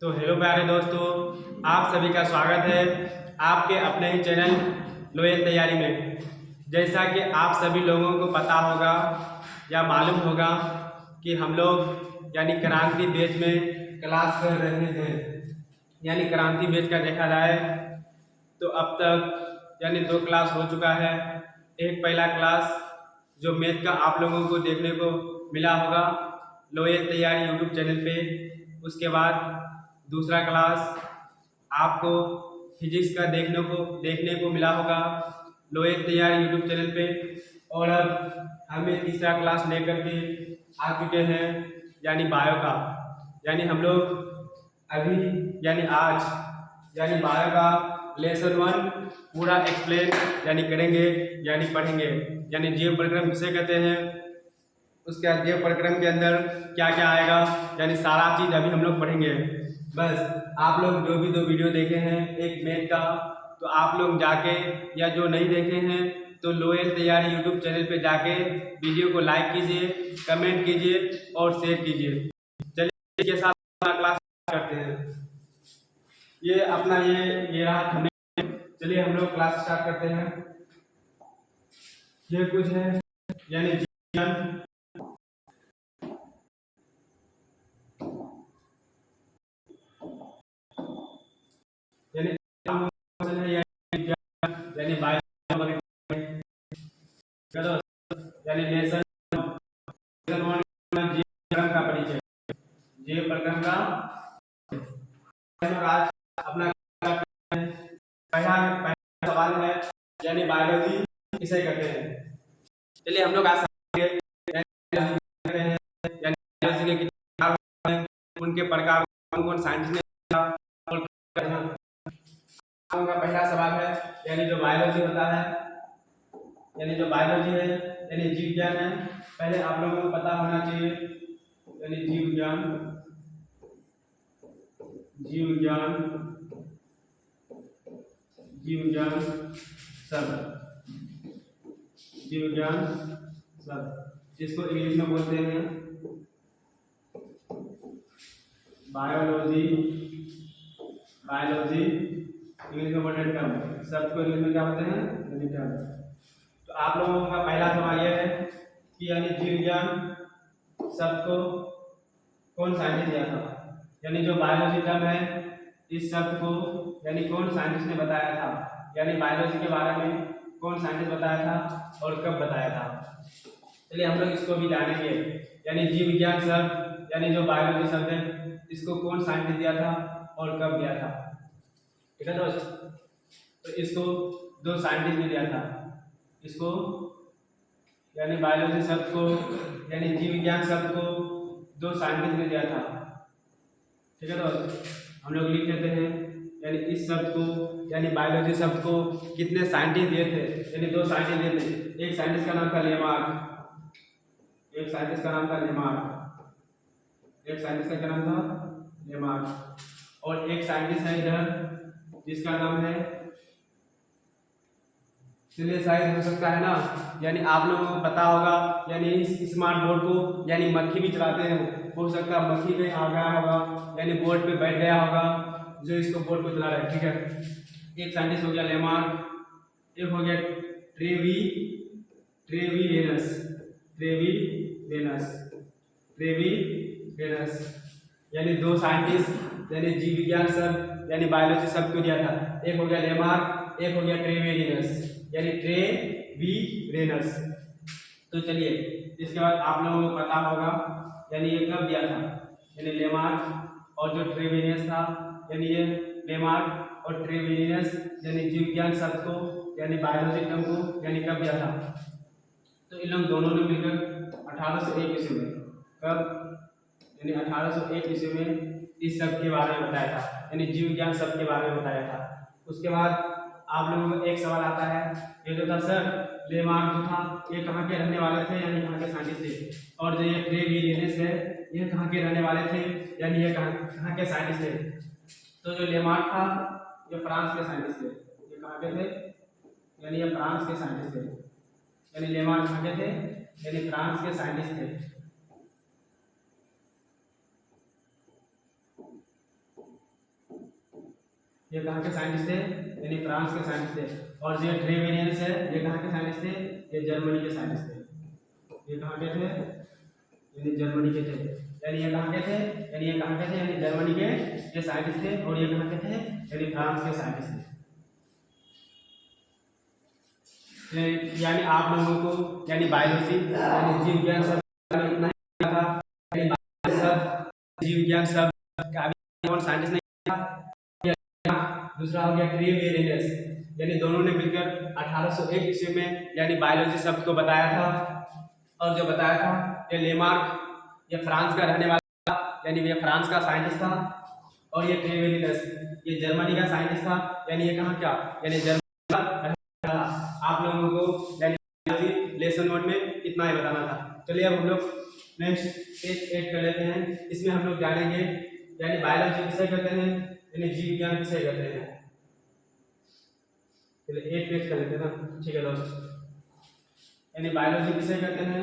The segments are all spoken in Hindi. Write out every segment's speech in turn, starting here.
तो हेलो प्यारे दोस्तों, आप सभी का स्वागत है आपके अपने ही चैनल लोयल तैयारी में। जैसा कि आप सभी लोगों को पता होगा या मालूम होगा कि हम लोग यानी क्रांति बैच में क्लास कर रहे हैं। यानी क्रांति बैच का देखा जाए तो अब तक यानी 2 क्लास हो चुका है। एक पहला क्लास जो मैथ का आप लोगों को देखने को मिला होगा लोयल तैयारी यूट्यूब चैनल पे। उसके बाद दूसरा क्लास आपको फिजिक्स का देखने को मिला होगा लोयल तैयारी यूट्यूब चैनल पे। और अब हमें तीसरा क्लास लेकर के आ चुके हैं यानी बायो का। यानी हम लोग अभी यानी आज यानी बायो का लेसन 1 पूरा एक्सप्लेन यानी करेंगे यानी पढ़ेंगे। यानी जीव प्रक्रम किसे कहते हैं, उसके जीव प्रक्रम के अंदर क्या क्या आएगा, यानी सारा चीज़ अभी हम लोग पढ़ेंगे। बस आप लोग जो भी 2 वीडियो देखे हैं एक मैथ का, तो आप लोग जाके या जो नहीं देखे हैं तो लोयल तैयारी यूट्यूब चैनल पे जाके वीडियो को लाइक कीजिए, कमेंट कीजिए और शेयर कीजिए। चलिए इसके साथ क्लास करते हैं। ये अपना ये रहा थंबनेल। चलिए हम लोग क्लास स्टार्ट करते हैं। ये कुछ है यानी जीवन यानी बायो यानी लेसन 1 जीव प्रक्रम का परिचय। जीव प्रक्रम का आज अपना पहला सवाल है यानी बायोलॉजी किसे कहते हैं। चलिए हम लोग आज बायोलॉजी के कितने प्रकार हैं, उनके प्रकार कौन साइंटिस्ट ने का पहला सवाल है यानी जो बायोलॉजी होता है यानी जो बायोलॉजी है यानी जीव विज्ञान है। पहले आप लोगों को पता होना चाहिए यानी जीव विज्ञान शब्द जिसको इंग्लिश में बोलते हैं बायोलॉजी इंग्लिश में वर्ड टर्म। शब्द को इंग्लिश में क्या बोलते हैं, टर्म। तो आप लोगों का पहला सवाल यह है कि यानी जीव विज्ञान शब्द को कौन साइंटिस्ट दिया था। यानी जो बायोलॉजी टर्म है इस शब्द को यानी कौन साइंटिस्ट ने बताया था, यानी बायोलॉजी के बारे में कौन साइंटिस्ट बताया था और कब बताया था। चलिए हम लोग इसको भी जानेंगे। यानी जीव विज्ञान शब्द यानी जो बायोलॉजी शब्द है इसको कौन साइंटिस्ट दिया था और कब दिया था। ठीक है दोस्त, तो इसको 2 साइंटिस्ट ने दिया था। इसको यानी बायोलॉजी शब्द को यानी जीव विज्ञान शब्द को 2 साइंटिस्ट ने दिया था। ठीक है दोस्त, हम लोग लिख लेते हैं यानी इस शब्द को यानी बायोलॉजी शब्द को कितने साइंटिस्ट दिए थे, यानी 2 साइंटिस्ट दिए थे। एक साइंटिस्ट का नाम था लेमार्क, एक साइंटिस्ट का नाम था लेमार्क, और एक साइंटिस्ट है इधर जिसका नाम है चलिए शायद हो सकता है ना, यानी आप लोगों को पता होगा यानी इस स्मार्ट बोर्ड को यानी मक्खी भी चलाते हैं, हो सकता है मक्खी पे आ गया होगा यानी बोर्ड पे बैठ गया होगा जो इसको बोर्ड को चला रहा है। ठीक है, एक साइंटिस्ट हो गया लेमार्क, एक हो गया ट्रेवीलियनस यानी 2 साइंटिस्ट यानी जीव विज्ञान शब्द यानी बायोलॉजी शब्द को दिया था। एक हो गया लेमार्क, एक हो गया ट्रेवीलियनस यानी ट्रेवीलियनस। तो चलिए इसके बाद आप लोगों को पता होगा यानी ये कब दिया था, यानी लेमार्क और जो ट्रेवीलियनस था यानी ये लेमार्क और ट्रेवीलियनस यानी जीव विज्ञान शब्द को यानी बायोलॉजी टर्म को यानी कब दिया था। तो इन लोग दोनों ने मिलकर 1801 ईस्वी में, कब यानी 1801 ईस्वी में इस शब्द के बारे में बताया था, यानी जीव विज्ञान शब्द के बारे में बताया था। उसके बाद आप लोगों को एक सवाल आता है, ये जो था सर लेमार्क जो था ये कहाँ के रहने वाले थे, यानी कहाँ के साइंटिस्ट थे, और जो ये ट्रेवीलियनस है ये कहाँ के रहने वाले थे, यानी ये कहाँ के साइंटिस्ट थे। तो जो लेमार्क था ये फ्रांस के साइंटिस्ट थे। ये कहाँ के थे, यानी ये फ्रांस के साइंटिस्ट थे। यानी लेमार्क कहाँ के थे, यानी फ्रांस के साइंटिस्ट थे। ये कहाँ के साइंटिस्ट थे, यानी फ्रांस के साइंटिस्ट थे। और जो ट्रेवेरियंस है ये कहाँ के साइंटिस्ट थे, ये जर्मनी के साइंटिस्ट थे। ये कहाँ के थे, यानी जर्मनी के थे। यानी ये कहाँ के थे, यानी ये कहाँ के थे, यानी जर्मनी के ये साइंटिस्ट थे। और ये कहाँ के थे, यानी फ्रांस के साइंटिस्ट थे। यानी आप लोगों को यानी बायोलॉजी यानी जीव विज्ञान सब इतना ही था, यानी सब जीव विज्ञान सब कौन साइंटिस्ट नहीं था। दूसरा हो गया ट्रेवेरियस, यानी दोनों ने मिलकर 1801 ईस्वी में यानी बायोलॉजी शब्द को बताया था। और जो बताया था ये लेमार्क, ये फ्रांस का रहने वाला था, यानी ये फ्रांस का साइंटिस्ट था। और ये ट्रेवेरियस ये जर्मनी का साइंटिस्ट था, यानी ये कहाँ का, यानी जर्मनी का। आप लोगों को यानी लेसन 1 में इतना ही बताना था। चलिए अब हम लोग नेक्स्ट पेज 8 कर लेते हैं। इसमें हम लोग जानेंगे यानी बायोलॉजी किसे कहते हैं, यानी जीव विज्ञान किसे कहते हैं। चलिए 8 पेज कर लेते हैं ना, ठीक है दोस्त। यानी बायोलॉजी किसे कहते हैं,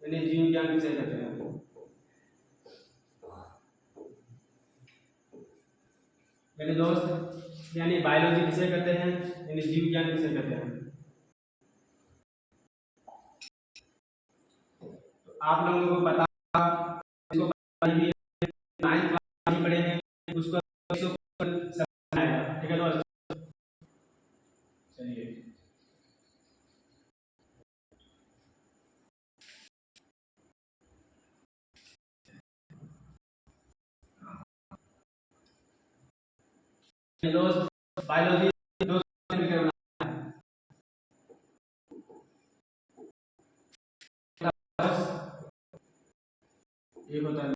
यानी जीव विज्ञान किसे कहते हैं। यानी दोस्त यानी बायोलॉजी किसे कहते हैं, यानी जीव विज्ञान किसे कहते हैं। आप लोगों को पता इसको भी 9th क्लास में पढ़ेंगे उसको समझाएगा, ठीक है दोस्त। चलिए दोस्त बायोलॉजी दोस्त मिलकर बनाना है। एक होता है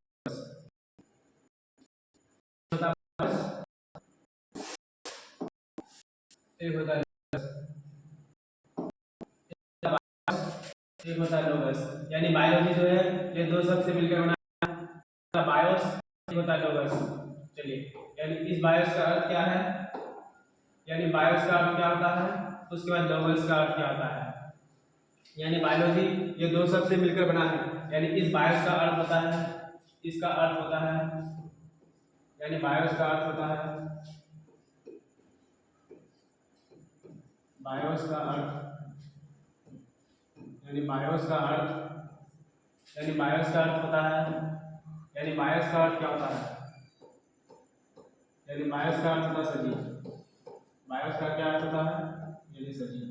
एक होता है एक होता है लोगस। यानी बायोलॉजी जो है ये दो शब्द से मिलकर बना है, बायोस एक होता है लोगस। चलिए यानी इस बायोस का अर्थ क्या है, यानी बायोस का अर्थ क्या होता है, उसके बाद लोगस का अर्थ क्या होता है। यानी बायोलॉजी ये दो शब्द से मिलकर बना है। यानी इस बायोस का अर्थ होता है, इसका अर्थ होता है, यानी बायोस का अर्थ होता है, बायोस का अर्थ यानी बायोस का अर्थ यानी बायोस का अर्थ होता है, यानी बायोस का अर्थ क्या होता है, यानी बायोस का अर्थ होता है सजीव। बायोस का क्या अर्थ होता है, यानी सजीव।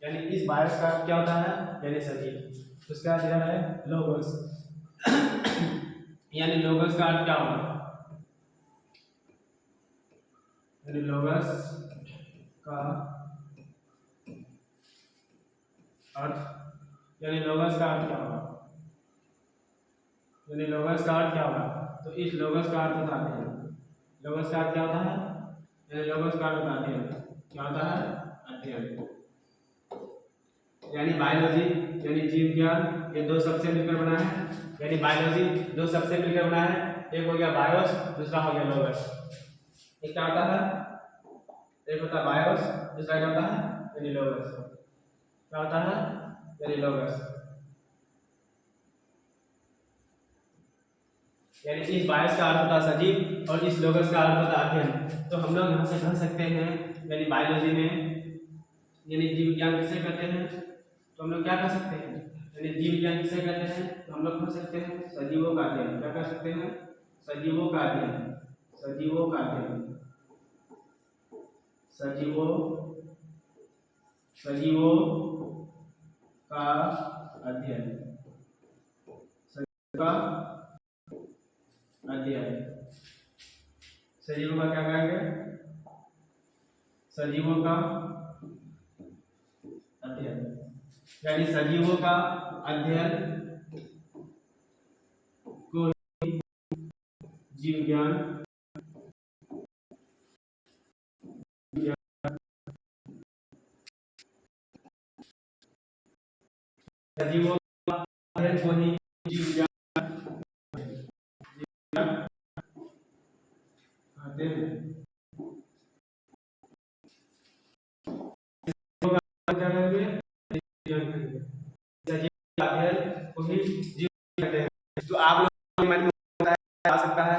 यानी इस बायोस का अर्थ क्या होता है, यानी सजीव। उसका अर्थ है लोगोस। यानी लोगोस का अर्थ क्या होगा, यानी लोगस का अर्थ यानी लोगस का अर्थ क्या होगा, यानी लोगस का अर्थ क्या होगा। तो इस लोगस का अर्थ बताते हैं। लोगस का अर्थ क्या होता है, यानी लोगस का अर्थ बताते हैं क्या होता है, अध्ययन। यानी बायोलॉजी यानी जीव विज्ञान ये दो शब्द से मिलकर बना है। यानी बायोलॉजी दो शब्द से मिलकर बना है, एक हो गया बायोस, दूसरा हो गया लोगस। एक क्या होता है, एक होता है बायोस, दूसरा क्या होता है, यानी लोगस। क्या होता है, यानी लोगस। यानी इस बायोस का अर्थ होता है सजीव और इस लोगस का अर्थ होता है अध्ययन। तो हम लोग यहाँ से पढ़ सकते हैं यानी बायोलॉजी में यानी जीव विज्ञान किसे कहते हैं, तो हम लोग क्या कर सकते हैं, यानी जीव विज्ञान किसे कहते हैं, तो हम लोग पढ़ सकते हैं सजीवों का अध्ययन। क्या कर सकते हैं, सजीवों का अध्ययन, सजीवों का अध्ययन, सजीवों सजीवों का अध्ययन, सजीवों का अध्ययन। सजीवों का क्या कहेंगे, सजीवों का अध्ययन। यानी सजीवों का अध्ययन को जीव विज्ञान सजीवों का अध्ययन को ही जीव विज्ञान कहते हैं। क्या कहेंगे, सजीव का अध्ययन को ही जीव कहते हैं। तो आप लोग मन में आ सकता है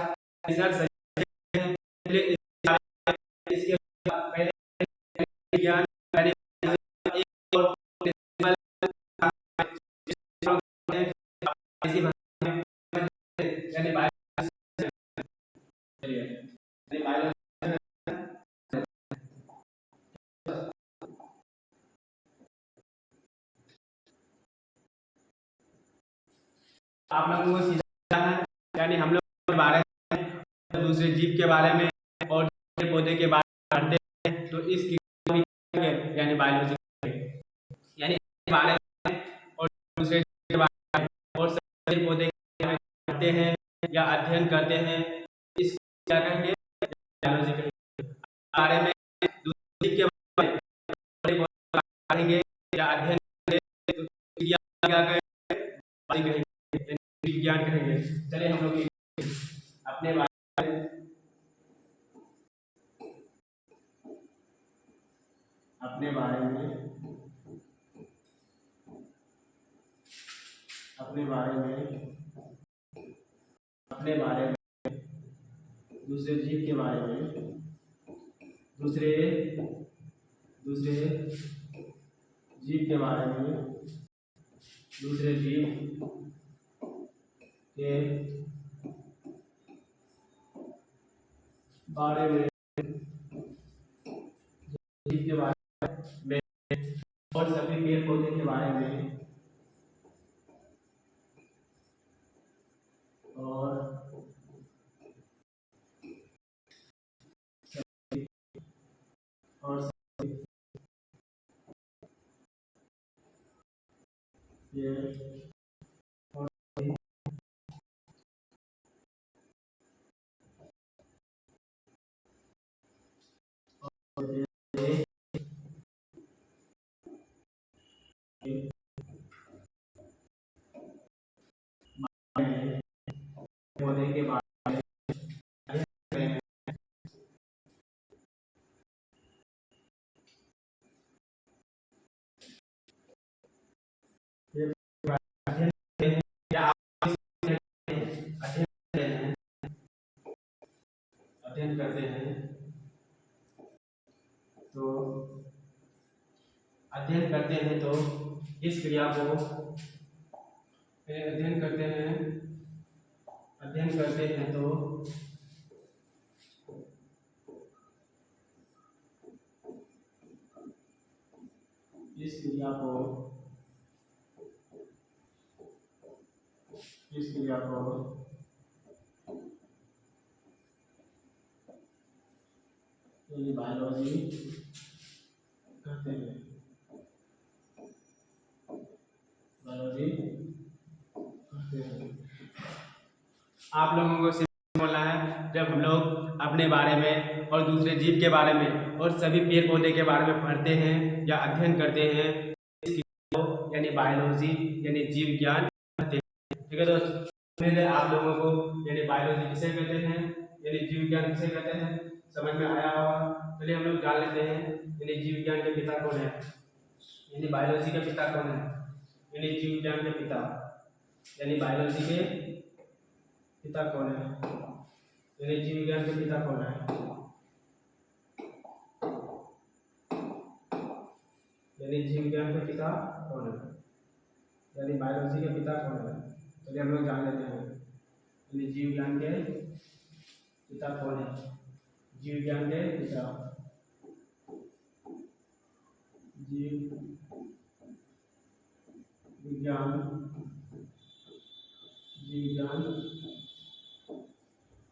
आप लोगों को सीधा है, यानी हम लोग के बारे में, दूसरे जीव के बारे में और पौधे के बारे में पढ़ते हैं, तो इस यानी बायोलॉजी, यानी बारे में और दूसरे के बारे में और सभी पौधे के बारे में पढ़ते हैं या अध्ययन करते हैं, इस क्या कहेंगे, बायोलॉजी कहेंगे। बारे में दूसरे के बारे में पढ़ेंगे या अध्ययन करेंगे तो क्या कहेंगे, विज्ञान कहेंगे। चलिए हम लोग अपने बारे में अपने बारे में दूसरे जीव के बारे में, दूसरे जीव के बारे में, दूसरे जीव के बारे में, जीव के बारे में और सभी पेड़ पौधे के बारे में और पौधे के बारे अध्ययन करते हैं, तो अध्ययन करते हैं तो इस क्रिया को अध्ययन करते हैं तो इस क्रिया को बायोलॉजी करते हैं, आप लोगों को बोलना है, जब हम लोग अपने बारे में और दूसरे जीव के बारे में और सभी पेड़ पौधे के बारे में पढ़ते हैं या अध्ययन करते हैं, यानी बायोलॉजी यानी जीव विज्ञान कहते हैं। ठीक है दोस्त, आप लोगों को यानी बायोलॉजी किसे कहते हैं, यानी जीव विज्ञान किसे कहते हैं, समझ में आया होगा। चलिए हम लोग जान लेते हैं, यानी जीव विज्ञान के पिता कौन है, यानी बायोलॉजी के पिता कौन है, यानी जीव विज्ञान के पिता, यानी बायोलॉजी के पिता कौन है, यानी जीव विज्ञान के पिता कौन है, यानी जीव विज्ञान के पिता कौन है, यानी बायोलॉजी के पिता कौन है। चलिए हम लोग जान लेते हैं, यानी जीव विज्ञान के पिता कौन है, जीव विज्ञान के पिता, जीव विज्ञान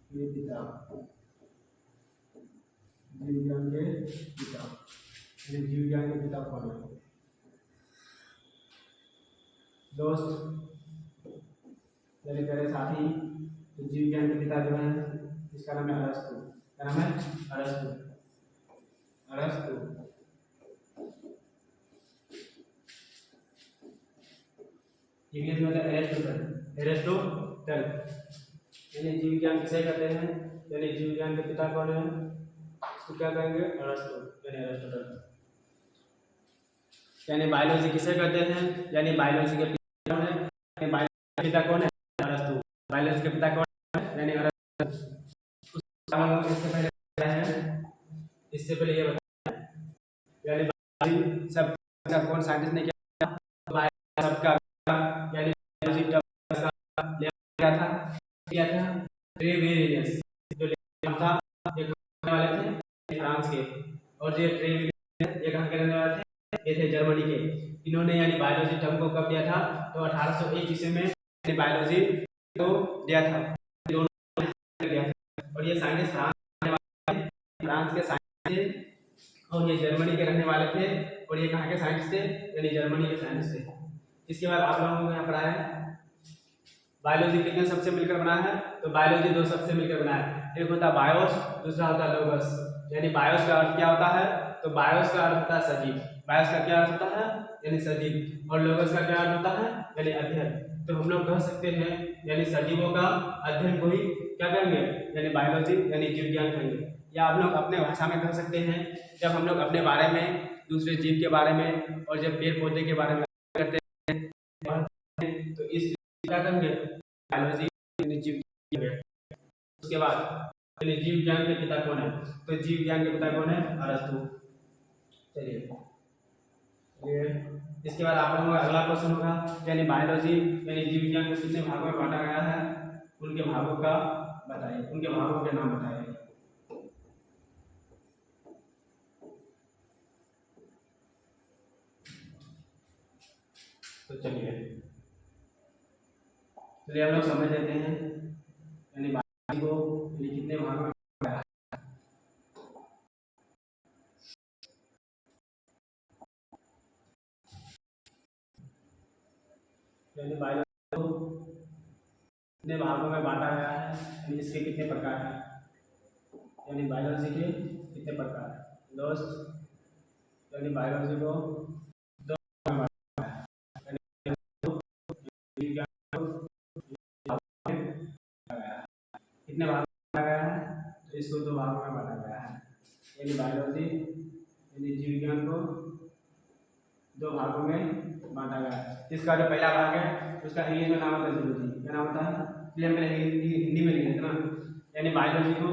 के पिता, जीव विज्ञान के पिता, जीव विज्ञान के पिता कौन है दोस्त, मेरे प्यारे साथी। तो जीव विज्ञान के पिता जो है, इसका नाम है अरस्तु। क्या नाम है, अरस्तु। इंग्लिश में एरिस्टोटल। यानी जीव विज्ञान किसे कहते हैं, यानी जीव विज्ञान के पिता कौन है, उसको क्या कहेंगे, अरस्तु, यानी एरिस्टोटल। यानी बायोलॉजी किसे कहते हैं, यानी बायोलॉजी के पिता कौन है, पिता कौन है, अरस्तु। बायोलॉजी के पिता कौन है, यानी अरस्तु। इससे पहले ये बताया, यानी सब कौन साइंटिस्ट ने किया, सबका यानी किया था ट्रेवेरियस, जो था एक वाले थे फ्रांस के, और जो ट्रेवेरियस ये कहाँ के रहने वाले थे, ये थे जर्मनी के। इन्होंने यानी बायोलॉजी टर्म को कब दिया था, तो 1801 ईस्वी में बायोलॉजी को दिया था, दोनों दिया था। और ये साइंटिस्ट फ्रांस के साइंटिस्ट थे और ये जर्मनी के रहने वाले थे। और ये कहाँ के साइंटिस्ट थे? यानी जर्मनी के साइंटिस्ट थे। इसके बाद आप लोगों को यहाँ पढ़ा है बायोलॉजी कितने शब्द से मिलकर बना है? तो बायोलॉजी दो शब्द से मिलकर बना है। एक होता है बायोस, दूसरा होता है लोगस। यानी बायोस का अर्थ क्या होता है? तो बायोस का अर्थ होता है सजीव। बायोस का क्या अर्थ होता है? यानी सजीव। और लोगस का क्या अर्थ होता है? यानी अध्ययन। तो हम लोग कह सकते हैं यानी सजीवों का अध्ययन को ही क्या कहेंगे? यानी बायोलॉजी यानी जीव विज्ञान कहेंगे। या आप लोग अपने भाषा में कह सकते हैं जब हम लोग अपने बारे में, दूसरे जीव के बारे में और जब पेड़ पौधे के बारे में करते हैं तो इस क्या कहेंगे? बायोलॉजी यानी जीव विज्ञान। उसके बाद यानी जीव विज्ञान के पिता कौन है? तो जीव विज्ञान के पिता कौन है? अरस्तु। चलिए इसके बाद आप लोगों का अगला क्वेश्चन होगा यानी बायोलॉजी यानी जीव विज्ञान को कितने भागों में बांटा गया है? उनके भागों का बताइए, उनके भागों के नाम बताइए। तो चलिए हम लोग समझ लेते हैं यानी बायोलॉजी को यानी कितने भागों में यानी बायोलॉजी को कितने भागों में बांटा गया है, यानी इसके कितने प्रकार हैं? यानी बायोलॉजी के कितने प्रकार हैं दोस्त? यानी बायोलॉजी को दो भागों में बांटा है, कितने भागों में बांटा गया है? तो इसको दो भागों में बांटा गया है। यानी बायोलॉजी यानी जीव विज्ञान को दो भागों में बांटा गया है। इसका जो पहला भाग है उसका इंग्लिश में नाम होता है जूलॉजी। क्या नाम होता है? इसलिए हमने हिंदी में लिख देते ना। यानी बायोलॉजी को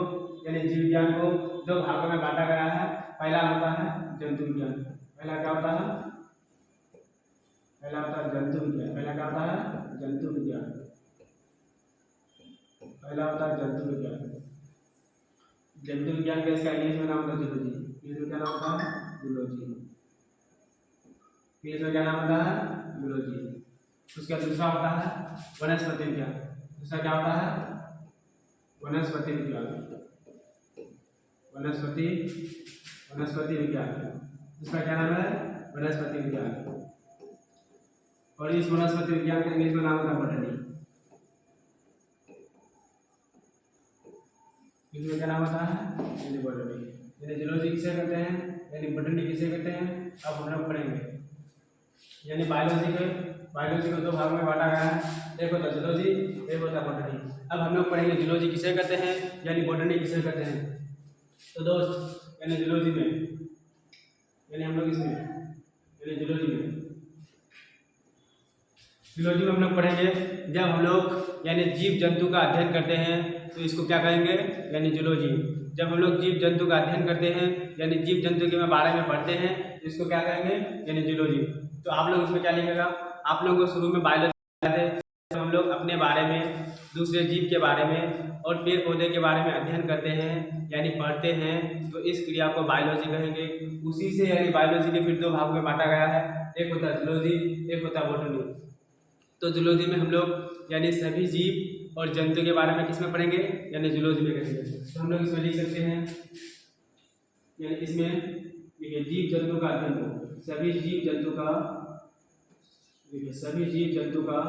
यानी जीव विज्ञान को दो भागों में बांटा गया है। पहला होता है जंतु विज्ञान। पहला क्या होता है? पहला होता है जंतु विज्ञान। पहला क्या होता है? जंतु विज्ञान। पहला होता है जंतु विज्ञान। जंतु विज्ञान का इसका इंग्लिश में नाम होता है जूलॉजी। इंग्लिश में क्या नाम होता है? जूलॉजी। इंग्लिश में क्या नाम होता है? जूलॉजी। उसका दूसरा होता है वनस्पति विज्ञान। दूसरा क्या होता है? वनस्पति विज्ञान। वनस्पति विज्ञान। दूसरा क्या नाम है? वनस्पति विज्ञान। और इस वनस्पति विज्ञान का इंग्लिश में नाम होता है बॉटनी। इसमें क्या नाम होता है? यानी बॉटनी। यानी जूलॉजी किसे कहते हैं? यानी बॉटनी किसे कहते हैं? अब हम लोग पढ़ेंगे। यानी बायोलॉजी को दो भागों में बांटा गया है। एक होता है जूलॉजी, एक होता है बॉटनी। अब हम लोग पढ़ेंगे जूलॉजी किसे कहते हैं यानी बॉटनी किसे कहते हैं। तो दोस्त यानी जूलॉजी में यानी हम लोग इसमें यानी जूलॉजी में हम लोग पढ़ेंगे जब हम लोग यानी जीव जंतु का अध्ययन करते हैं तो इसको क्या कहेंगे? यानी जूलॉजी। जब हम लोग जीव जंतु का अध्ययन करते हैं यानी जीव जंतु के बारे में पढ़ते हैं तो इसको क्या कहेंगे? यानी जूलॉजी। तो आप लोग इसमें क्या लिखेगा? आप लोगों को शुरू में बायोलॉजी जब हम लोग अपने बारे में, दूसरे जीव के बारे में और पेड़ पौधे के बारे में अध्ययन करते हैं यानी पढ़ते हैं तो इस क्रिया को बायोलॉजी कहेंगे। उसी से यानी बायोलॉजी के फिर दो भागों में बांटा गया है। एक होता है जूलॉजी, एक होता है बॉटनी। तो जूलॉजी में हम लोग यानी सभी जीव और जंतु के बारे में किसमें पढ़ेंगे? यानी जूलॉजी में करेंगे। तो हम लोग इसमें लिख सकते हैं यानी इसमें देखिए जीव जंतु का अध्ययन, सभी जीव जंतु का, देखिए सभी जीव जंतु का,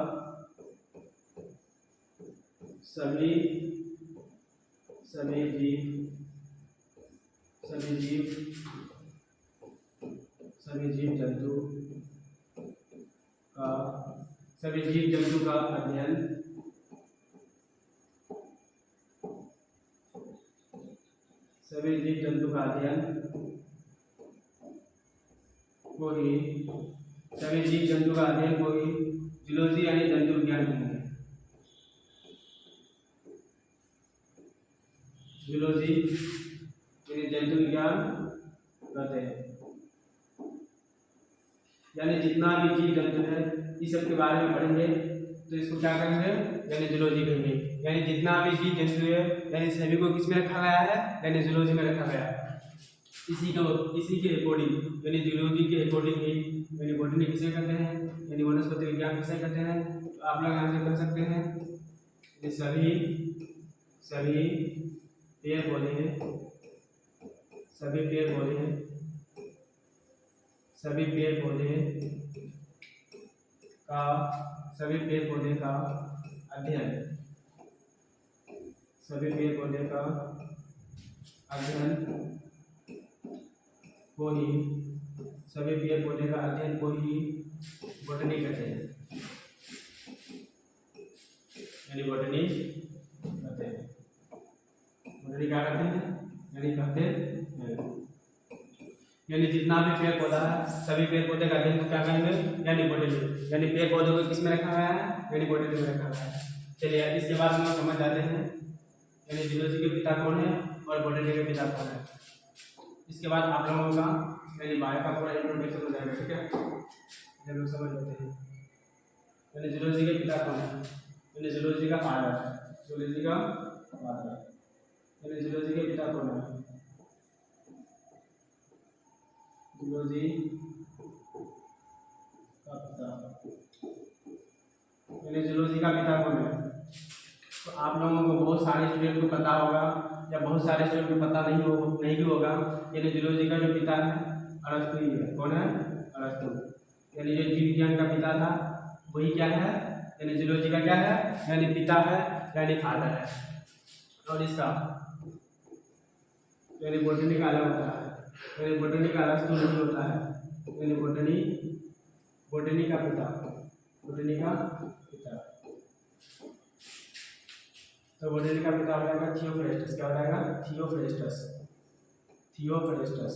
सभी जीव जंतु का अध्ययन, सभी जीव जंतु का अध्ययन को ही सभी जीव जंतु का अध्ययन को ही जूलॉजी यानी जंतु विज्ञान कहेंगे। जूलॉजी यानी जंतु विज्ञान कहते हैं। यानी जितना भी जीव जंतु है इस सब के बारे में पढ़ेंगे तो इसको क्या कहेंगे? यानी जूलॉजी कहेंगे। यानी जितना भी जीव जंतु है यानी सभी को किस में रखा गया है? यानी जूलॉजी में रखा गया है। इसी के अकॉर्डिंग यानी जूलॉजी के अकॉर्डिंग ही यानी बॉटनी किसे कहते हैं? यानी वनस्पति विज्ञान किसे कहते हैं? आप लोग यहाँ से कर सकते हैं ये सभी पेड़ पौधे हैं, सभी पेड़ पौधे हैं, सभी पेड़ पौधे का सभी पेड़ पौधे का अध्ययन, सभी पेड़ पौधे का अध्ययन को ही सभी पेड़ पौधे का अध्ययन को ही बॉटनी कहते हैं, यानी बॉटनी कहते हैं। बॉटनी क्या कहते हैं? यानी कहते हैं यानी जितना भी पेड़ पौधा है सभी पेड़ पौधे का अध्ययन को क्या कहेंगे? यानी बॉटनी। यानी पेड़ पौधों को किस में रखा गया है? यानी बॉटनी में रखा गया है। चलिए इसके बाद हम लोग समझ जाते हैं यानी जूलॉजी के पिता कौन है और बॉटनी के पिता कौन है। इसके बाद आप लोगों का यानी बायो का पूरा इंट्रोडक्शन हो जाएगा, ठीक है? ये लोग समझ लेते हैं यानी जूलॉजी के पिता कौन है। यानी जूलॉजी का फादर, जूलॉजी का फादर, यानी जूलॉजी के पिता कौन है? जूलॉजी का पिता, यानी जूलॉजी का पिता कौन है? तो आप लोगों को बहुत सारे स्टूडेंट को पता होगा या बहुत सारे स्टूडेंट को पता नहीं भी होगा। यानी जूलॉजी का जो पिता है अरस्तु ही है। कौन है? अरस्तु। यानी जो जीव विज्ञान का पिता था वही क्या है? यानी जूलॉजी का क्या है? यानी पिता है, यानी फादर है। और इसका यानी बॉटनी का अलग होता है, यानी बॉटनी का अरस्तु नहीं होता है। यानी बॉटनी का पिता, बॉटनी का पिता, तो बॉटनी का पिता हो जाएगा थियोफ्रेस्टस। क्या हो जाएगा? थियोफ्रेस्टस, थियोफ्रेस्टस,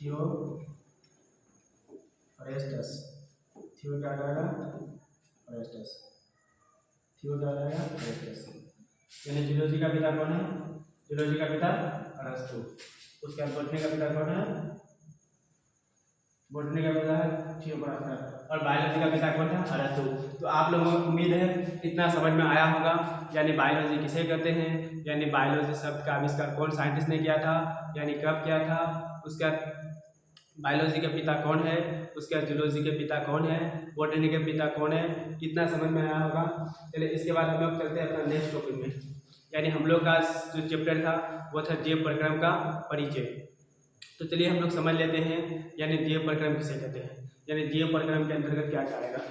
थियोफ्रेस्टस, थियो क्या हो जाएगा? फ्रेस्टस, थियो क्या हो जाएगा? फ्रेस्टस। यानी जूलॉजी का पिता कौन है? जूलॉजी का पिता अरस्तु। उसके बाद बॉटनी का पिता कौन है? बॉटनी का पिता है थियोफ्रेस्टस। और बायोलॉजी का पिता कौन है? अरस्तु। तो आप लोगों को उम्मीद है इतना समझ में आया होगा यानी बायोलॉजी किसे कहते हैं, यानी बायोलॉजी शब्द का आविष्कार कौन साइंटिस्ट ने किया था, यानी कब किया था, उसका बायोलॉजी के पिता कौन है, उसका जूलॉजी के पिता कौन है, बॉटनी के पिता कौन है, इतना समझ में आया होगा। चलिए इसके बाद हम लोग चलते हैं अपना नेक्स्ट टॉपिक में। यानी हम लोग का जो चैप्टर था वो था जीव प्रक्रम का परिचय। तो चलिए हम लोग समझ लेते हैं यानी जीव प्रक्रम किसे कहते हैं, यानी जीव प्रक्रम के अंतर्गत क्या आएगा।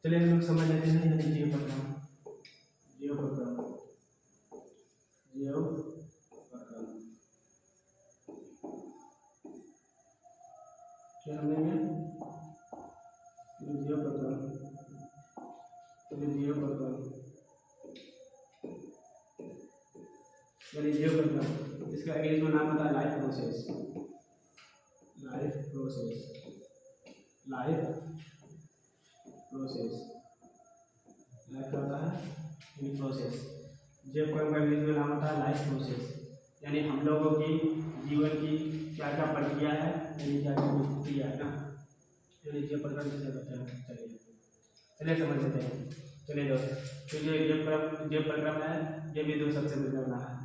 चलिए हम लोग समझ लेते हैं यानी जीव प्रक्रम, जीव प्रक्रम, जीव प्रक्रम क्या समझेंगे? जीव प्रक्रम, जीव प्रक्रम यानी जीव प्रक्रम, इसका इंग्लिश में नाम होता है life process, life process, life process, life क्या होता है? यानी प्रोसेस। जीव प्रक्रम का इंग्लिश में नाम होता है लाइफ प्रोसेस, यानी हम लोगों की जीवन की क्या क्या प्रक्रिया है, यानी क्या क्या प्रक्रिया है ना, यानी जीव प्रक्रम किसे कहते हैं। चलिए समझ लेते हैं। चलिए दोस्तों, तो जो जीव प्रक्रम है ये भी दो सबसे मिलकर बना है।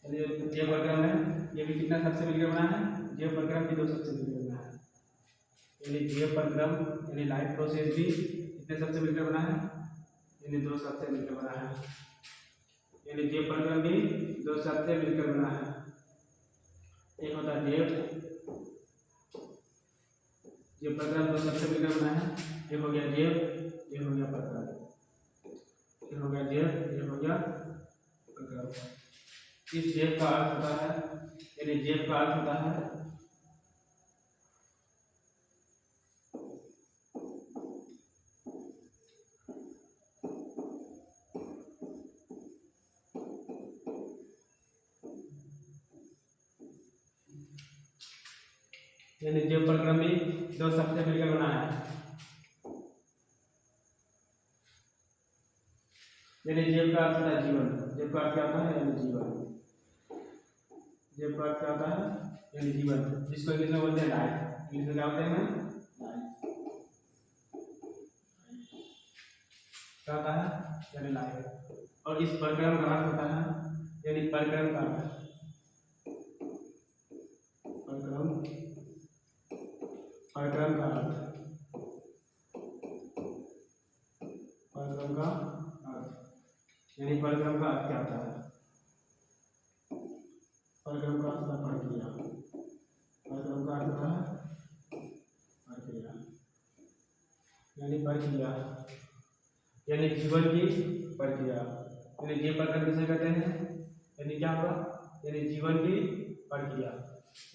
चलिए जीव प्रक्रम है ये भी कितना सबसे मिलकर बना है? जीव प्रक्रम भी दो सबसे मिलकर बना है। यानी जीव प्रक्रम यानी लाइफ प्रोसेस भी कितने सबसे मिलकर बना है? यानी दो सबसे मिलकर बना है। यानी जीव प्रक्रम भी दो सबसे मिलकर बना है। एक होता है जीव प्रक्रम दो सबसे मिलकर बना है। एक हो गया जीव, एक हो गया प्रक्रम, एक हो गया जीव, एक हो गया प्रक्रम। इस जीव का अर्थ होता है यानी जीव का अर्थ होता है यानी जीव प्रक्रम भी दो सबसे मिलकर बना है। यानी जीव का अर्थ होता है जीवन, जीव का अर्थ क्या होता है? यानी जीवन, जीव का अर्थ क्या होता है? यानी जीवन, जिसको इंग्लिश में बोलते हैं लाइफ। इंग्लिश में क्या होते हैं? लाइफ क्या होता है? यानी लाइफ। और इस प्रक्रम का अर्थ होता है यानी प्रक्रम का अर्थ, प्रक्रम परक्रम का अर्थ, परक्रम का अर्थ यानी परक्रम का अर्थ क्या होता है? परक्रम का अर्थ होता है प्रक्रिया, परक्रम का अर्थ होता है प्रक्रिया यानी प्रक्रिया यानी जीवन की प्रक्रिया, यानी ये परक्रम किसे कहते हैं? यानी क्या होगा? यानी जीवन की प्रक्रिया,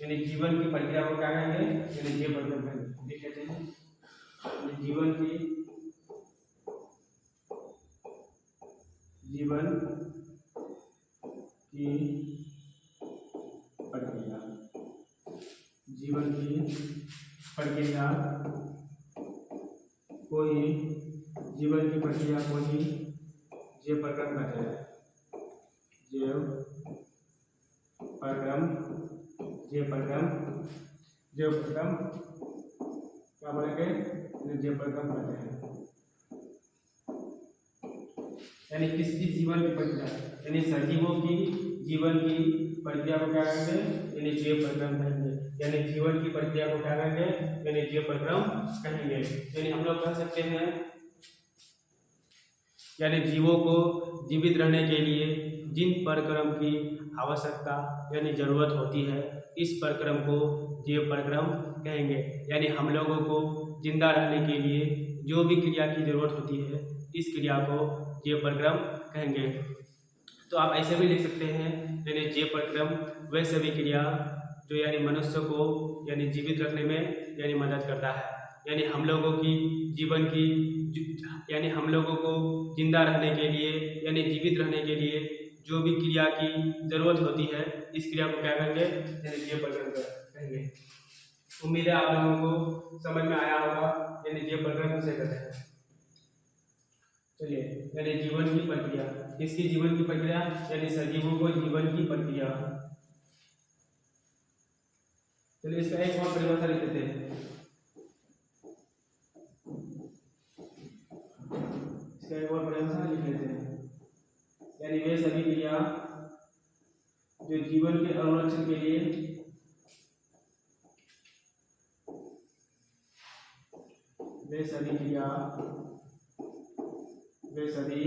यानी जीवन की प्रक्रिया को क्या कहेंगे? यानी ये परक्रम कहेंगे। ये कहते हैं जीवन की प्रक्रिया, जीवन की प्रक्रिया को ही, जीवन की प्रक्रिया को ही जीव परक्रम कहते हैं। जीव परक्रम, जीव परक्रम, जीव परक्रम क्या बोलेंगे? जीव परक्रम कहते हैं। यानी किसकी जीवन की प्रक्रिया, यानी सजीवों की जीवन की प्रक्रिया को क्या कहेंगे? यानी जीव परक्रम कहेंगे। यानी जीवन की प्रक्रिया को क्या कहेंगे? यानी जीव परक्रम कहेंगे। यानी हम लोग कह सकते हैं यानी जीवों को जीवित रहने के लिए जिन परक्रम की आवश्यकता यानी जरूरत होती है, इस परक्रम को जीव परक्रम कहेंगे। यानी हम लोगों को जिंदा रहने के लिए जो भी क्रिया की जरूरत होती है, इस क्रिया को जीव परक्रम कहेंगे। तो आप ऐसे भी लिख सकते हैं यानी जीव परक्रम वह सभी क्रिया जो यानी मनुष्य को यानी जीवित रखने में यानी मदद करता है। यानी हम लोगों की जीवन की यानी हम लोगों को जिंदा रहने के लिए यानी जीवित रहने के लिए जो भी क्रिया की जरूरत होती है, इस क्रिया को क्या कहेंगे? यानी जीव परक्रम कहेंगे। उम्मीद है आप लोगों को समझ में आया होगा यानी जीव परक्रम किसे कहते हैं। चलिए, यानी जीवन की प्रक्रिया, किसकी जीवन की प्रक्रिया? यानी सजीवों को जीवन की प्रक्रिया। चलिए इसका एक और परिभाषा लिख लेते हैं। इसका एक और परिभाषा लिख लेते हैं। यानी वे सभी क्रिया जो जीवन के अनुरक्षण के लिए वे सभी क्रिया जो जीवन के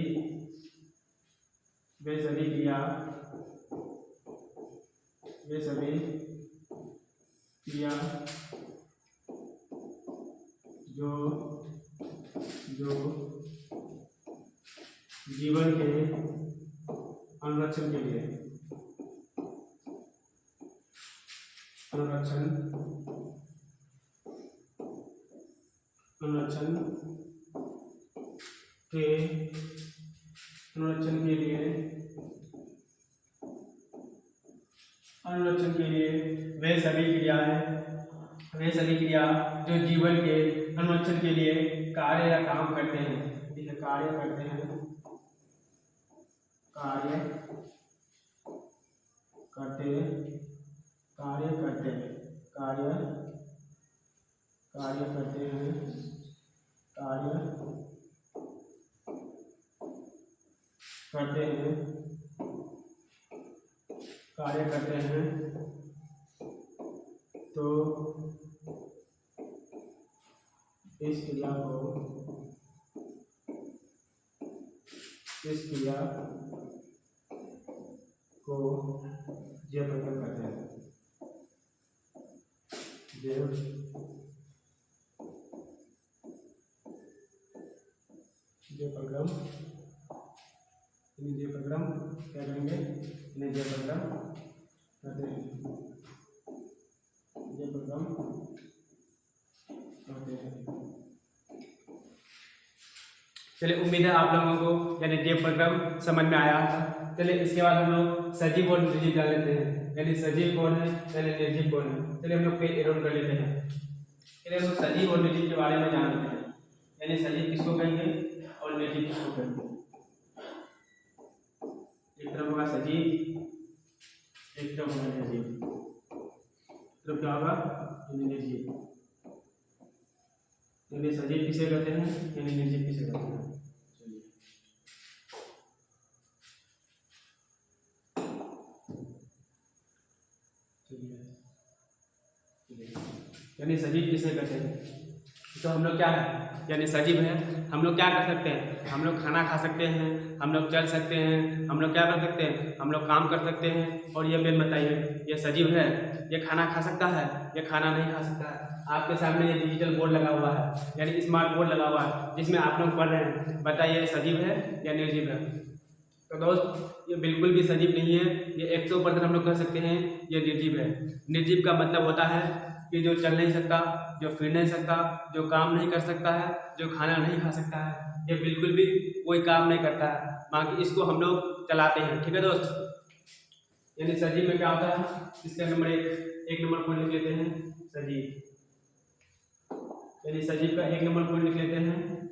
अनुरक्षण के लिए वे सभी क्रिया जो जीवन के अनुरक्षण के लिए कार्य या काम करते हैं, ठीक है, कार्य करते हैं तो इस क्रिया को जीव परक्रम कहते हैं। जीव परक्रम क्या करेंगे? जीव परक्रम कहते हैं। जीव परक्रम कहते हैं। चलिए, उम्मीद है आप लोगों को यानी जीव परक्रम समझ में आया। चलिए इसके बाद हम लोग सजीव और निर्जीव जान लेते हैं। यानी सजीव कौन है, यानी निर्जीव कौन है। चलिए हम लोग पेज एरोन कर लेते हैं। चलिए हम लोग सजीव और निर्जीव के बारे में जान लेते हैं। यानी सजीव किसको कहेंगे और निर्जीव किसको कहेंगे। एक तरफ होगा सजीव, एक तरफ होगा निर्जीव। तो क्या होगा? निर्जीव। यानी सजीव किसे कहते हैं, यानी निर्जीव किसे कहते हैं। चलिए यानी सजीव किसे कहते हैं। तो हम लोग क्या है, यानी सजीव है, हम लोग क्या कर सकते हैं, हम लोग खाना खा सकते हैं, हम लोग चल सकते हैं, हम लोग क्या कर सकते हैं, हम लोग काम कर सकते हैं। और ये पेन बताइए, ये सजीव है, ये खाना खा सकता है, ये खाना नहीं खा सकता है। आपके सामने ये डिजिटल बोर्ड लगा हुआ है, यानी स्मार्ट बोर्ड लगा हुआ है, जिसमें आप लोग पढ़ रहे हैं। बताइए सजीव है या निर्जीव है। तो दोस्त ये बिल्कुल भी सजीव नहीं है, ये 100% हम लोग कह सकते हैं ये निर्जीव है। निर्जीव का मतलब होता है कि जो चल नहीं सकता, जो फिर नहीं सकता, जो काम नहीं कर सकता है, जो खाना नहीं खा सकता है, ये बिल्कुल भी कोई काम नहीं करता है, बाकी इसको हम लोग चलाते हैं। ठीक है दोस्त। यानी सजीव में क्या होता है, इसका नंबर एक नंबर पॉइंट लिख लेते हैं सजीव। यानी सजीव का 1 नंबर पॉइंट लिख लेते हैं,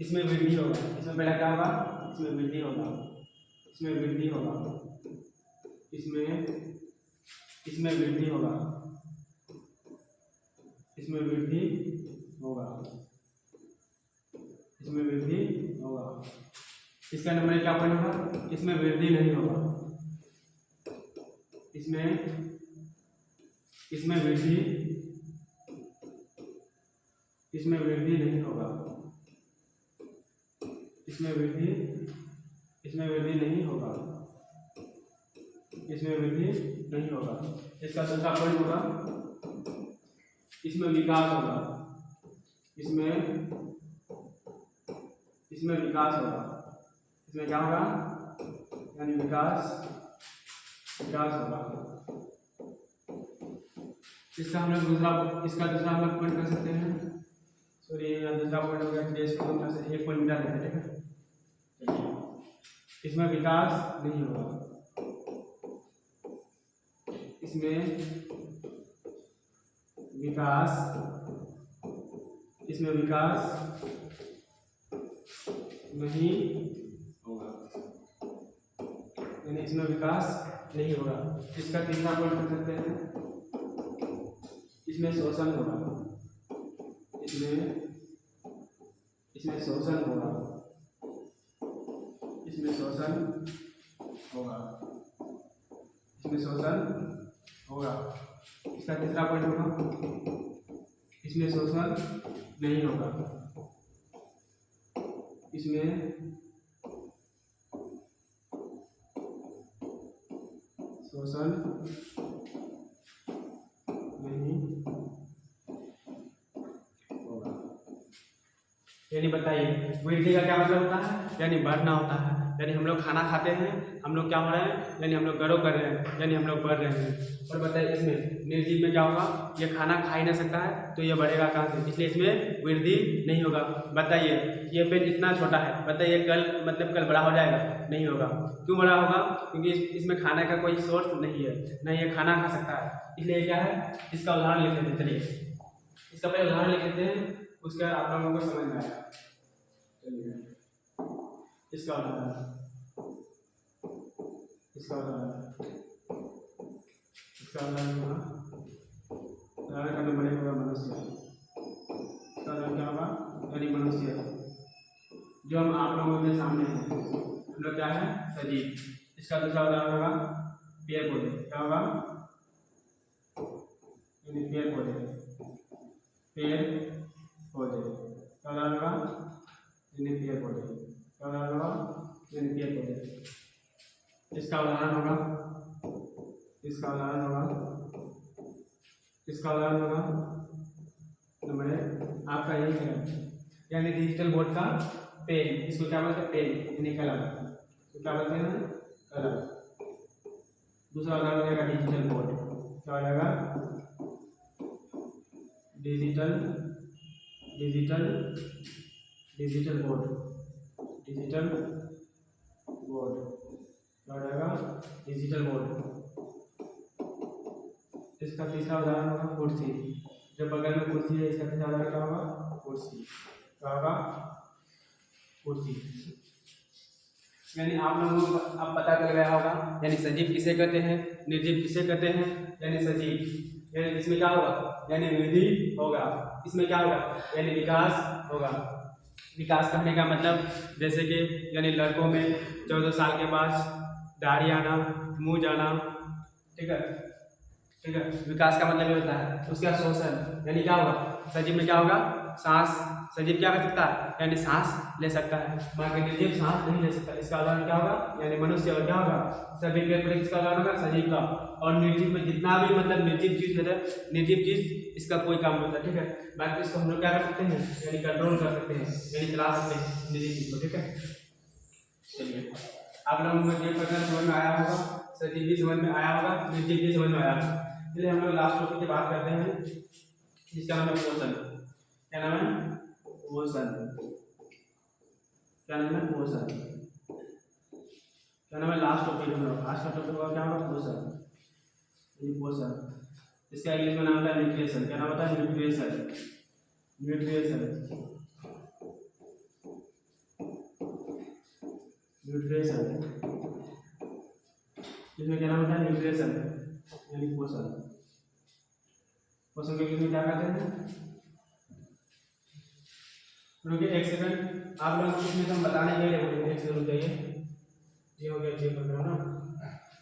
इसमें वृद्धि होगा। इसमें पहला क्या होगा, इसमें वृद्धि होगा, इसमें वृद्धि होगा, इसमें वृद्धि होगा, इसमें वृद्धि होगा, इसमें वृद्धि होगा। इसका नंबर क्या पॉइंट होगा, इसमें वृद्धि नहीं होगा, इसमें वृद्धि, इसमें वृद्धि नहीं होगा, इसमें वृद्धि नहीं होगा, इसमें वृद्धि नहीं होगा। इसका दूसरा पॉइंट होगा, इसमें विकास होगा, इसमें विकास होगा। इसमें क्या होगा, यानी विकास होगा। इसका हम लोग दूसरा हम लोग पॉइंट कर सकते हैं। सॉरी, दूसरा पॉइंट हो गया, इसको हम से एक पॉइंट मिटा देते हैं। ठीक है, इसमें विकास नहीं होगा, इसमें विकास नहीं होगा, यानी इसमें विकास नहीं होगा। इसका तीसरा पॉइंट कर सकते हैं, इसमें शोषण होगा, इसमें शोषण होगा, इसमें शोषण होगा, इसमें शोषण होगा। इसका तीसरा पॉइंट होगा, इसमें शोषण नहीं होगा, इसमें शोषण नहीं होगा। यानी बताइए वृद्धि का क्या मतलब होता है, यानी बढ़ना होता है। यानी हम लोग खाना खाते हैं, हम लोग क्या हो रहे हैं, यानी हम लोग ग्रो कर रहे हैं, यानी हम लोग बढ़ रहे हैं। और बताइए इसमें निर्जीव में क्या होगा, ये खाना खा ही नहीं सकता है, तो ये बढ़ेगा कहाँ से, इसलिए इसमें वृद्धि नहीं होगा। बताइए ये पेन इतना छोटा है, बताइए कल बड़ा हो जाएगा, नहीं होगा। क्यों बड़ा होगा, क्योंकि इसमें खाने का कोई सोर्स नहीं है, नहीं ये खाना खा सकता है, इसलिए क्या है। इसका उदाहरण लिख लेते हैं, चलिए इसका पहले उदाहरण लिख लेते हैं, उसका आप लोगों को समझ में आएगा। चलिए इसका उदाहरण का नंबर होगा मनुष्य। इसका उदाहरण क्या होगा, यानी मनुष्य जो हम आप लोगों के सामने हैं, हम लोग क्या है, सजीव। इसका दूसरा उदाहरण होगा पेड़ पौधे। क्या होगा, पेड़ पौधे। क्या उदाहरण होगा, पेड़ पौधे। क्या उदाहरण होगा, पेड़ पौधे। इसका उदाहरण होगा नंबर आपका यही है, यानी डिजिटल बोर्ड का पेन। इसको क्या बोलते हैं, पेन, यानी कलम। तो क्या बोलते हैं, कलम। दूसरा उदाहरण हो जाएगा डिजिटल बोर्ड। क्या हो जाएगा, डिजिटल बोर्ड। क्या हो जाएगा, डिजिटल बोर्ड। इसका तीसरा उदाहरण होगा कुर्सी। जो बगल में कुर्सी है, इसका तीसरा उदाहरण क्या होगा, कुर्सी। क्या होगा, कुर्सी। यानी आप लोगों को अब पता चल गया होगा, यानी सजीव किसे कहते हैं, निर्जीव किसे कहते हैं। यानी सजीव, यानी इसमें क्या होगा, यानी वृद्धि होगा। इसमें क्या होगा, यानी विकास होगा। विकास करने का मतलब जैसे कि यानी लड़कों में 14 साल के बाद दाढ़ी आना, मुँह जाना, ठीक है, ठीक है। विकास का मतलब ये होता है। उसके बाद श्वसन यानी क्या होगा, सजीव में क्या होगा, सांस। सजीव क्या कर सकता है, यानी सांस ले सकता है, बाकी निर्जीव सांस नहीं ले सकता। इसका उदाहरण क्या होगा, यानी मनुष्य। और क्या होगा, सभी पेड़ पौधे किसका उदाहरण होगा, सजीव का। और निर्जीव में जितना भी मतलब निर्जीव चीज है, निर्जीव चीज इसका कोई काम नहीं होता, ठीक है। बाकी इसको हम लोग क्या कर सकते हैं, यानी कंट्रोल कर सकते हैं, यानी चला सकते हैं निर्जीव चीज को, ठीक है। चलिए, आप लोगों को ये प्रश्न समझ में आया होगा, सजीव भी समझ में आया होगा, निर्जीव भी समझ में आया होगा। चलिए हम लोग लास्ट टॉपिक की बात करते हैं, जिसका नाम है पोषण। क्या नाम है, पोषण। क्या नाम है, पोषण। क्या नाम है, लास्ट टॉपिक हम लोग, आज का टॉपिक क्या होगा, पोषण। पोषण इसका इंग्लिश में नाम होता है न्यूट्रिशन। क्या नाम होता है, न्यूट्रिशन। न्यूट्रिशन न्यूट्रिशन इसमें क्या नाम होता है, न्यूट्रिशन यानी पोषण। पोषण के इंग्लिश में क्या कहते हैं, रुकिए एक सेकंड, आप लोगों को कुछ हम बताने के लिए बोलेंगे, एक सेकंड रुकिए। ये हो गया, ये कर रहा हूँ ना।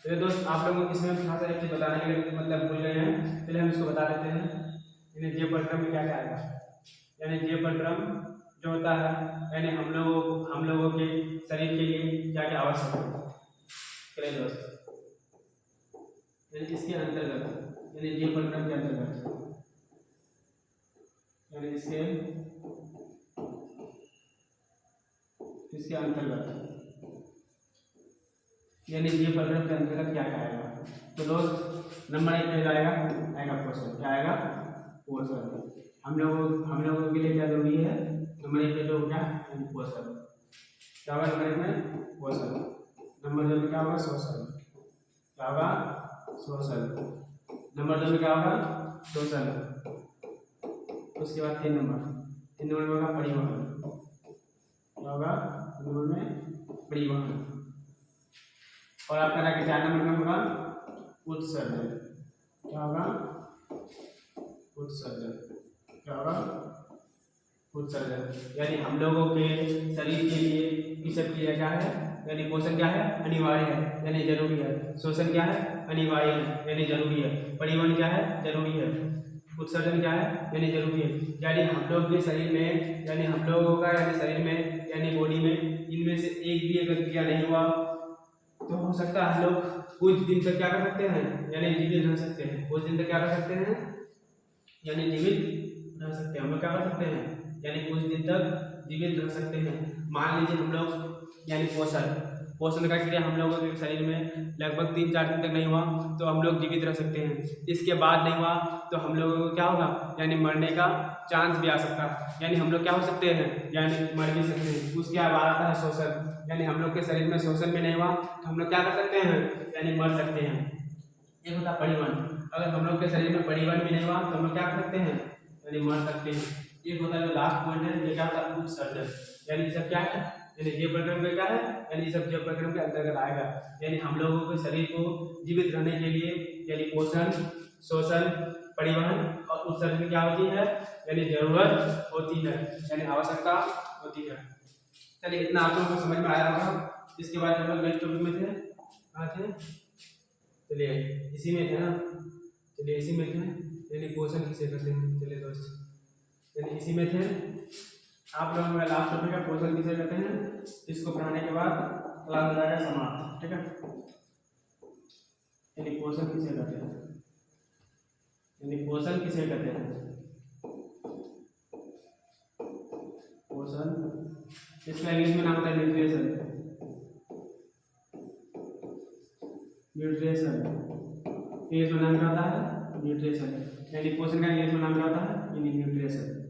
चलिए दोस्त, आप लोगों को इसमें थोड़ा सा एक चीज बताने के लिए मतलब भूल गए हैं, चलिए हम इसको बता देते हैं। यानी जीवपटक्रम में क्या क्या आएगा, यानी जीवपटक्रम जो होता है, यानी हम लोगों के शरीर के लिए क्या क्या आवश्यक है। चलिए दोस्त, यानी इसके अंतर्गत, यानी जीवपटक्रम के अंतर्गत, यानी इसके अंतर्गत, यानी जीवपटक्रम के अंतर्गत क्या क्या आएगा। तो दोस्त नंबर 1 पे आएगा पोषण। क्या आएगा, पोषण। हम लोगों के लिए क्या जरूरी है, नंबर 1 पे जो क्या, पोषण। क्या होगा नंबर 1 में, पोषण। नंबर 2 में क्या होगा, शोषण। क्या होगा, शोषण। नंबर 2 में क्या होगा, शोषण। उसके बाद 3 नंबर में होगा परिवहन। क्या होगा, नंबर में परिवहन। और आपका रहा 4 नंबर में होगा उत्सर्जन। क्या होगा, उत्सर्जन। क्या होगा, उत्सर्जन। यानी हम लोगों के शरीर के लिए ये सब चीजें क्या है, यानी पोषण क्या है, अनिवार्य है, यानी जरूरी है। शोषण क्या है, अनिवार्य है, यानी जरूरी है। परिवहन क्या है, जरूरी है। उत्सर्जन क्या है, यानी जरूरी है। यानी हम लोग के शरीर में, यानी हम लोगों का यानी शरीर में, यानी बॉडी में, इनमें से एक भी अगर क्रिया नहीं हुआ तो हो सकता है हम लोग कुछ दिन तक क्या कर सकते हैं, यानी जीवित रह सकते हैं। कुछ दिन तक क्या कर सकते हैं, यानी जीवित रह सकते हैं। हम लोग क्या कर सकते हैं, यानी कुछ दिन तक जीवित रह सकते हैं। मान लीजिए हम लोग यानी पोषण का क्रिया हम लोगों के शरीर में लगभग 3-4 दिन तक नहीं हुआ तो हम लोग जीवित रह सकते हैं। इसके बाद नहीं हुआ तो हम लोगों को क्या होगा, यानी मरने का चांस भी आ सकता है। यानी हम लोग क्या हो सकते हैं, यानी मर भी सकते हैं। उसके बाद आता है शोषण, यानी हम लोग के शरीर में शोषण भी नहीं हुआ तो हम लोग क्या कर सकते हैं, यानी मर सकते हैं। एक होता है परिवहन, अगर हम लोग के शरीर में परिवहन भी नहीं हुआ तो हम लोग क्या कर सकते हैं, यानी मर सकते हैं। एक होता है जो लास्ट पॉइंट है, ये क्या होता है, उत्सर्जन। यानी सब क्या है, यानी जीवप्रक्रम में क्या है, यानी सब जीवप्रक्रम के अंतर्गत आएगा। यानी हम लोगों के शरीर को जीवित रहने के लिए यानी पोषण, शोषण, परिवहन और उत्सर्जन की क्या होती है, यानी जरूरत होती है, यानी आवश्यकता होती है। चलिए इतना आप लोगों को समझ में आया होगा। इसके बाद हम लोग नेक्स्ट टॉपिक में थे, कहाँ थे, चलिए इसी में थे ना, चलिए इसी में थे, यानी पोषण किसे कहते हैं। चलिए दोस्त, यानी इसी में थे। आप लोगों का लास्ट टॉपिक है पोषण किसे कहते हैं। इसको पढ़ाने के बाद क्लास हो जाएगा समाप्त, ठीक है। यानी पोषण किसे कहते हैं, यानी पोषण किसे कहते हैं, पोषण। इसका इंग्लिश में नाम होता है न्यूट्रिशन। न्यूट्रिशन इंग्लिश में नाम क्या होता है, न्यूट्रिशन। यानी पोषण का इंग्लिश में नाम क्या होता है, यानी न्यूट्रिशन।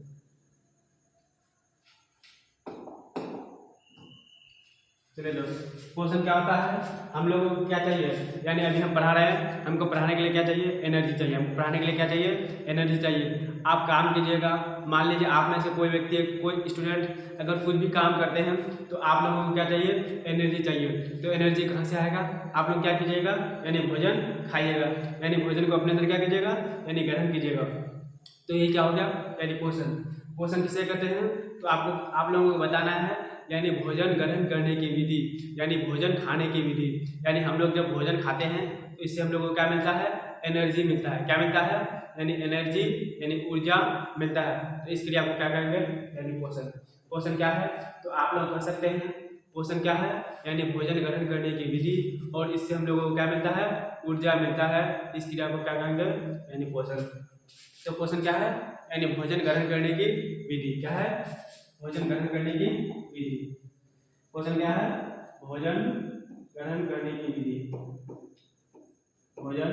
चलिए दोस्त, पोषण क्या होता है, हम लोगों को क्या चाहिए, यानी अभी हम पढ़ा रहे हैं, हमको पढ़ाने के लिए क्या चाहिए, एनर्जी चाहिए। हमको पढ़ाने के लिए क्या चाहिए, एनर्जी चाहिए। आप काम कीजिएगा, मान लीजिए आप में से कोई व्यक्ति, कोई स्टूडेंट अगर कुछ भी काम करते हैं तो आप लोगों को क्या चाहिए, एनर्जी चाहिए। तो एनर्जी कहाँ से आएगा, आप लोग क्या कीजिएगा, यानी भोजन खाइएगा, यानी भोजन को अपने अंदर क्या कीजिएगा, यानी ग्रहण कीजिएगा। तो ये क्या हो गया, यानी पोषण। पोषण किसे कहते हैं, तो आप लोगों को बताना है, यानी भोजन ग्रहण करने की विधि, यानी भोजन खाने की विधि। यानी हम लोग जब भोजन खाते हैं तो इससे हम लोगों को क्या मिलता है, एनर्जी मिलता है। क्या मिलता है, यानी एनर्जी यानी ऊर्जा मिलता है। तो इस क्रिया को क्या कहेंगे, यानी पोषण। पोषण क्या है, तो आप लोग कह सकते हैं पोषण क्या है, यानी भोजन ग्रहण करने की विधि, और इससे हम लोगों को क्या मिलता है, ऊर्जा मिलता है। इस क्रिया को क्या कहेंगे, यानी पोषण। तो पोषण क्या है, यानी भोजन ग्रहण करने की विधि। क्या है, भोजन ग्रहण करने की विधि। पोषण क्या है, भोजन ग्रहण करने की विधि, भोजन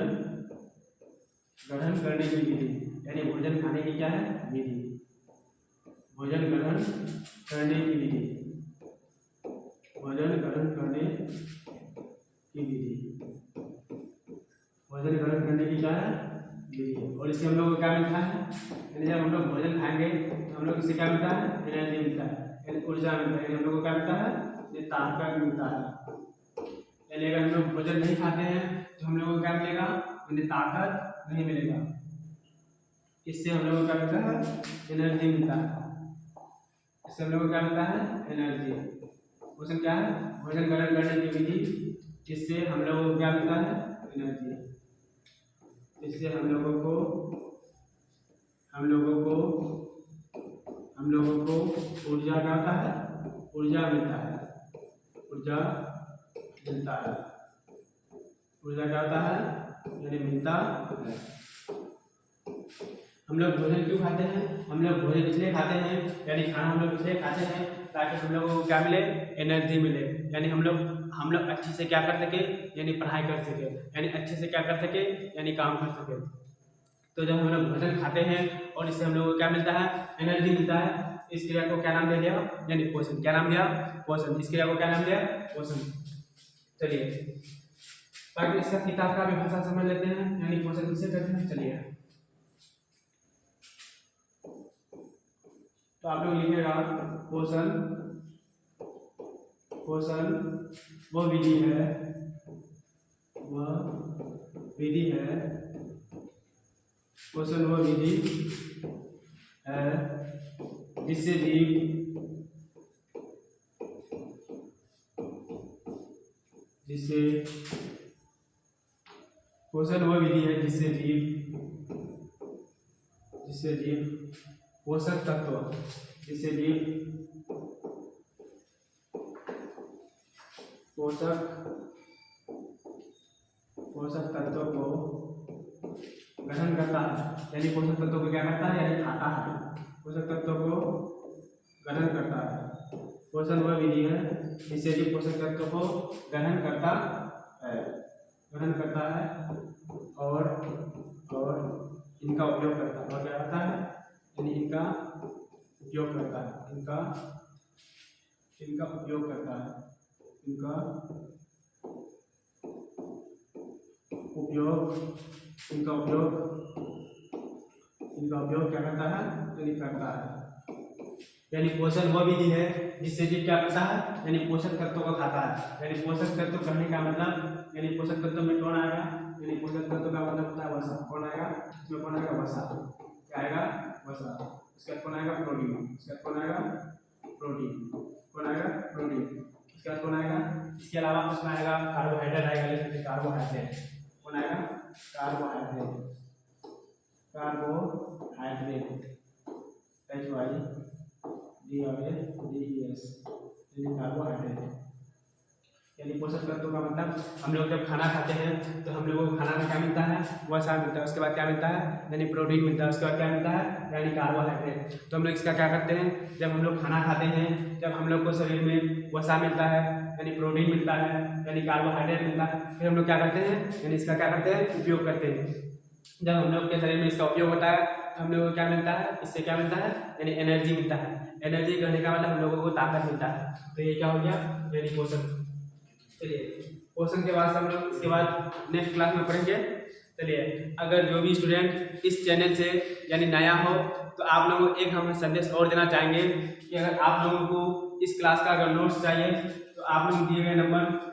ग्रहण करने की विधि, यानी भोजन खाने की क्या है, विधि। भोजन ग्रहण करने की विधि, भोजन ग्रहण करने की विधि, भोजन ग्रहण करने की क्या है, विधि। और इससे हम लोग को क्या मिलता है, यानी जब हम लोग भोजन खाएंगे तो हम लोग इससे क्या मिलता है, एनर्जी मिलता है, यानी ऊर्जा मिलता है। हम लोग को क्या मिलता है, ये ताकत मिलता है। यानी अगर हम लोग भोजन नहीं खाते हैं तो हम लोगों को क्या मिलेगा, यानी ताकत नहीं मिलेगा। इससे हम लोगों को क्या मिलता है, एनर्जी मिलता है। इससे हम लोगों को क्या मिलता है, एनर्जी। पोषण क्या है, भोजन ग्रहण करने की विधि, जिससे हम लोगों को क्या मिलता है, एनर्जी। इससे हम लोगों को ऊर्जा क्या होता है, ऊर्जा मिलता है, ऊर्जा मिलता है। ऊर्जा क्या होता है, यानी मिलता है। हम लोग भोजन क्यों खाते हैं, हम लोग भोजन इसलिए खाते हैं, यानी खाना हम लोग इसलिए खाते हैं ताकि हम लोगों को क्या मिले, एनर्जी मिले। यानी हम लोग अच्छे से क्या कर सके, यानी पढ़ाई कर सके, यानी अच्छे से क्या कर सके, यानी काम कर सके। तो जब हम लोग भोजन खाते हैं और इससे हम लोगों को क्या मिलता है, एनर्जी मिलता है। इस क्रिया को क्या नाम दे दिया, यानी पोषण। क्या नाम दिया, पोषण। इस क्रिया को क्या नाम दिया, पोषण। चलिए बाकी इसका किताब का भी भाषा समझ लेते हैं, यानी पोषण किसे कहते हैं। चलिए तो आप लोग लिखिएगा, पोषण, पोषण वो विधि है, वह विधि है, पोषण वो विधि है जिससे पोषण वो विधि है जिससे जीव पोषक तत्व, जिससे जीव पोषक तत्व को ग्रहण करता है। यानी पोषक तत्व को क्या करता है, यानी खाता है। पोषक तत्व को ग्रहण करता है। पोषण वह विधि है जिससे जीव पोषक तत्व को ग्रहण करता है, और इनका उपयोग करता है। और क्या करता है, यानी इनका उपयोग करता है, इनका उपयोग करता है, इनका उपयोग क्या करता है, यानी करता है। यानी पोषण वह विधि है जिससे जीव क्या करता है, यानी पोषक तत्वों को खाता है। यानी पोषक तत्व कहने का मतलब, यानी पोषक तत्व में कौन आएगा, यानी पोषक तत्व का मतलब होता है वसा। कौन आएगा, इसमें कौन आएगा, वसा। क्या आएगा, वसा। इसके बाद कौन आएगा, प्रोटीन। इसके बाद कौन आएगा, प्रोटीन। कौन आएगा, प्रोटीन। इसके बाद कौन आएगा, इसके अलावा उसमें आएगा कार्बोहाइड्रेट आएगा। जैसे कार्बोहाइड्रेट कौन आएगा, कार्बोहाइड्रेट, HYDRADES, यानी कार्बोहाइड्रेट। यानी पोषक तत्वों का मतलब, हम लोग जब खाना खाते हैं तो हम लोगों को खाना में क्या मिलता है, वसा मिलता है। उसके बाद क्या मिलता है, यानी प्रोटीन मिलता है। उसके बाद क्या मिलता है, यानी कार्बोहाइड्रेट। तो हम लोग इसका क्या करते हैं, जब हम लोग खाना खाते हैं, जब हम लोग को शरीर में वसा मिलता है, यानी प्रोटीन मिलता है, यानी कार्बोहाइड्रेट मिलता है, फिर हम लोग क्या करते हैं, यानी इसका क्या करते हैं, उपयोग करते हैं। जब हम लोग के शरीर में इसका उपयोग होता है तो हम लोगों को क्या मिलता है, इससे क्या मिलता है, यानी एनर्जी मिलता है। एनर्जी करने का मतलब हम लोगों को ताकत मिलता है। तो ये क्या हो गया, यानी पोषण। चलिए पोषण के बाद हम लोग इसके बाद नेक्स्ट क्लास में पढ़ेंगे। चलिए अगर जो भी स्टूडेंट इस चैनल से यानी नया हो तो आप लोगों को एक हम संदेश और देना चाहेंगे कि अगर आप लोगों को इस क्लास का अगर नोट्स चाहिए तो आप लोग दिए गए नंबर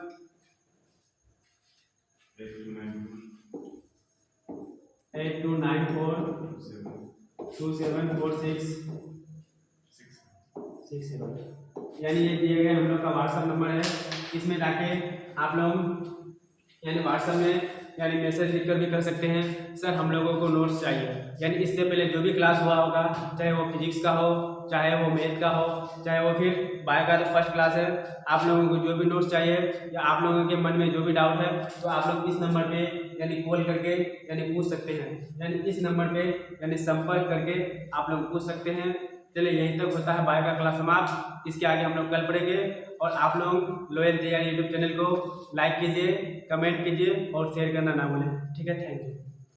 8294274667, यानी ये दिए गए हम लोग का व्हाट्सएप नंबर है। इसमें जाके आप लोग यानी व्हाट्सएप में यानी मैसेज लिखकर भी कर सकते हैं सर हम लोगों को नोट्स चाहिए। यानी इससे पहले जो भी क्लास हुआ होगा, चाहे वो फिजिक्स का हो, चाहे वो मैथ का हो, चाहे वो फिर बायो का तो फर्स्ट क्लास है, आप लोगों को जो भी नोट्स चाहिए या आप लोगों के मन में जो भी डाउट है तो आप लोग इस नंबर पे यानी कॉल करके यानी पूछ सकते हैं। यानी इस नंबर पे यानी संपर्क करके आप लोग पूछ सकते हैं। चलिए यहीं तक होता है बायो का क्लास समाप्त। इसके आगे हम लोग कल पढ़ेंगे और आप लोग लोयल तैयारी यूट्यूब चैनल को लाइक कीजिए, कमेंट कीजिए और शेयर करना ना भूलें। ठीक है, थैंक यू।